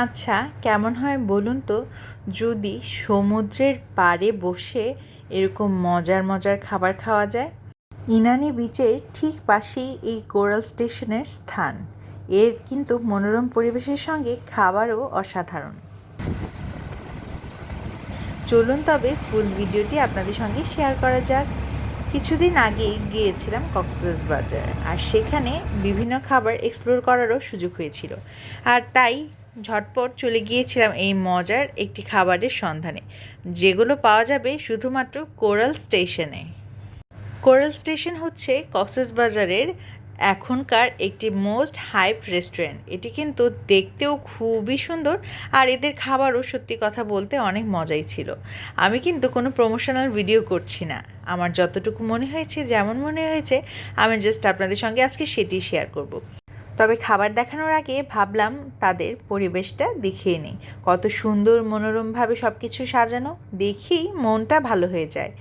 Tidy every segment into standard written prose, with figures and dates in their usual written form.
আচ্ছা, কেমন হয় বলুন তো যদি সমুদ্রের পাড়ে বসে এরকম মজার মজার খাবার খাওয়া যায়। ইনানি বিচের ঠিক পাশেই এই কোরাল স্টেশনের স্থান। এর কিন্তু মনোরম পরিবেশের সঙ্গে খাবারও অসাধারণ। চলুন তবে ফুল ভিডিওটি আপনাদের সঙ্গে শেয়ার করা যাক। কিছুদিন আগেই গিয়েছিলাম কক্সবাজার, আর সেখানে বিভিন্ন খাবার এক্সপ্লোর করারও সুযোগ হয়েছিল। আর তাই ঝটপট চলে গিয়েছিলাম এই মজার একটি খাবারের সন্ধানে, যেগুলো পাওয়া যাবে শুধুমাত্র কোরাল স্টেশনে। কোরাল স্টেশন হচ্ছে কক্সবাজারের এখনকার একটি মোস্ট হাইপ রেস্টুরেন্ট। এটি কিন্তু দেখতেও খুবই সুন্দর, আর এদের খাবারও সত্যি কথা বলতে অনেক মজাই ছিল। আমি কিন্তু কোনো প্রমোশনাল ভিডিও করছি না, আমার যতটুকু মনে হয়েছে, যেমন মনে হয়েছে, আমি জাস্ট আপনাদের সঙ্গে আজকে সেটি শেয়ার করব। তবে খাবার দেখানোর আগে ভাবলাম তাদের পরিবেশটা দেখিয়ে নিই। কত সুন্দর মনোরমভাবে সব কিছু সাজানো, দেখেই মনটা ভালো হয়ে যায়।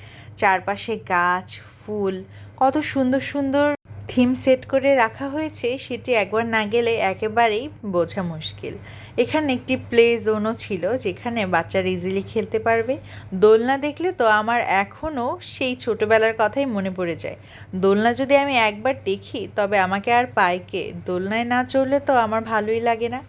চারপাশে গাছ, ফুল, কত সুন্দর সুন্দর থিম সেট করে রাখা হয়েছে, সেটি একবার না গেলে একেবারেই বোঝা মুশকিল। এখানে একটি প্লে জোনও ছিল, যেখানে বাচ্চারা ইজিলি খেলতে পারবে। দোলনা দেখলে তো আমার এখনও সেই ছোটোবেলার কথাই মনে পড়ে যায়। দোলনা যদি আমি একবার দেখি তবে আমাকে আর পাইকে দোলনায় না চড়লে তো আমার ভালোই লাগে না।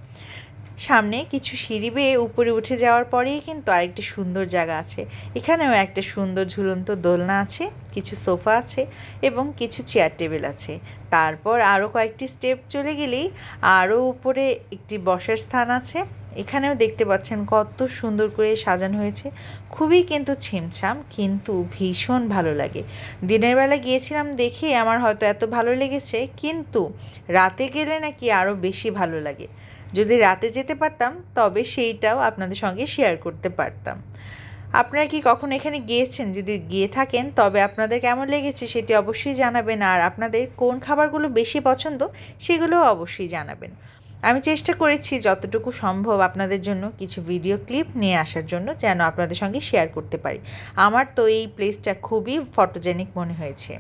সামনে কিছু সিঁড়ি বেয়ে উপরে উঠে যাওয়ার পরেই কিন্তু আরেকটি সুন্দর জায়গা আছে। এখানেও একটা সুন্দর ঝুলন্ত দোলনা আছে, কিছু সোফা আছে এবং কিছু চেয়ার টেবিল আছে। তারপর আরও কয়েকটি স্টেপ চলে গেলেই আরও উপরে একটি বসার স্থান আছে। এখানেও দেখতে পাচ্ছেন কত সুন্দর করে সাজানো হয়েছে। খুবই কিন্তু ছিমছাম, কিন্তু ভীষণ ভালো লাগে। দিনের বেলা গিয়েছিলাম দেখে আমার হয়তো এত ভালো লেগেছে, কিন্তু রাতে গেলে নাকি আরও বেশি ভালো লাগে। যদি রাতে যেতে পারতাম তবে সেইটাও আপনাদের সঙ্গে শেয়ার করতে পারতাম। আপনারা কি কখনো এখানে গিয়েছেন? যদি গিয়ে থাকেন তবে আপনাদের কেমন লেগেছে সেটি অবশ্যই জানাবেন, আর আপনাদের কোন খাবারগুলো বেশি পছন্দ সেগুলোও অবশ্যই জানাবেন। আমি চেষ্টা করেছি যতটুকু সম্ভব আপনাদের জন্য কিছু ভিডিও ক্লিপ নিয়ে আসার জন্য, যেন আপনাদের সঙ্গে শেয়ার করতে পারি। আমার তো এই প্লেসটা খুবই ফটোজেনিক মনে হয়েছে।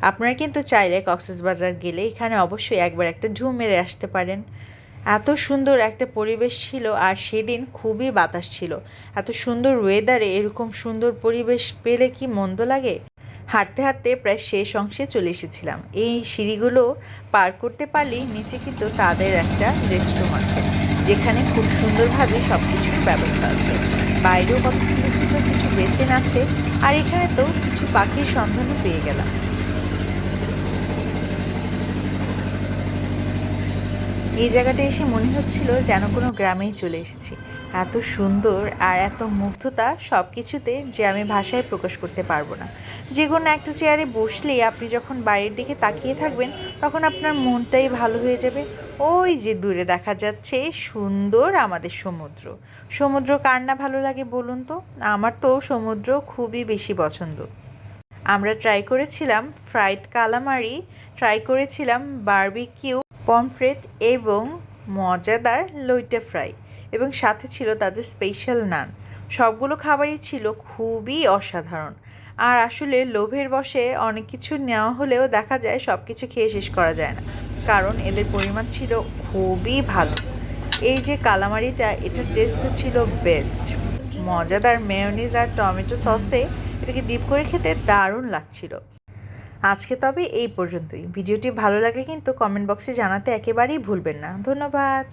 আপনারা কিন্তু চাইলে কক্সবাজার গেলে এখানে অবশ্যই একবার একটা ঢু মেরে আসতে পারেন। এত সুন্দর একটা পরিবেশ ছিল, আর সেদিন খুবই বাতাস ছিল। এত সুন্দর ওয়েদারে এরকম সুন্দর পরিবেশ পেলে কি মন্দ লাগে। হাঁটতে হাঁটতে প্রায় শেষ অংশে চলে এসেছিলাম। এই সিঁড়িগুলো পার করতে পারলেই নিচে কিন্তু তাদের একটা রেস্টরুম আছে, যেখানে খুব সুন্দরভাবে সব কিছুর ব্যবস্থা আছে। বাইরেও কত সুন্দর সুন্দর কিছু বেসিন আছে, আর এখানে তো কিছু পাখির সন্ধানও পেয়ে গেলাম। এই জায়গাটা এসে মনে হচ্ছিল যেন কোনো গ্রামেই চলে এসেছি। এত সুন্দর আর এত মুগ্ধতা সব কিছুতে যে আমি ভাষায় প্রকাশ করতে পারবো না। যে কোনো একটা চেয়ারে বসলেই আপনি যখন বাইরের দিকে তাকিয়ে থাকবেন, তখন আপনার মনটাই ভালো হয়ে যাবে। ওই যে দূরে দেখা যাচ্ছে সুন্দর আমাদের সমুদ্র। সমুদ্র কার না ভালো লাগে বলুন তো? আমার তো সমুদ্র খুবই বেশি পছন্দ। আমরা ট্রাই করেছিলাম ফ্রাইড কালামারি, ট্রাই করেছিলাম বারবিকিউ পমফ্রেট এবং মজাদার লইটে ফ্রাই, এবং সাথে ছিল তাদের স্পেশাল নান। সবগুলো খাবারই ছিল খুবই অসাধারণ। আর আসলে লোভের বশে অনেক কিছু নেওয়া হলেও দেখা যায় সব কিছু খেয়ে শেষ করা যায় না, কারণ এদের পরিমাণ ছিল খুবই ভালো। এই যে কালামারিটা, এটার টেস্টটা ছিল বেস্ট। মজাদার মেয়োনিজ আর টমেটো সসে এটাকে ডিপ করে খেতে দারুণ লাগছিল। আজকে তবে এই পর্যন্তই। ভিডিওটি ভালো লাগলে কিন্তু কমেন্ট বক্সে জানাতে একেবারেই ভুলবেন না। ধন্যবাদ।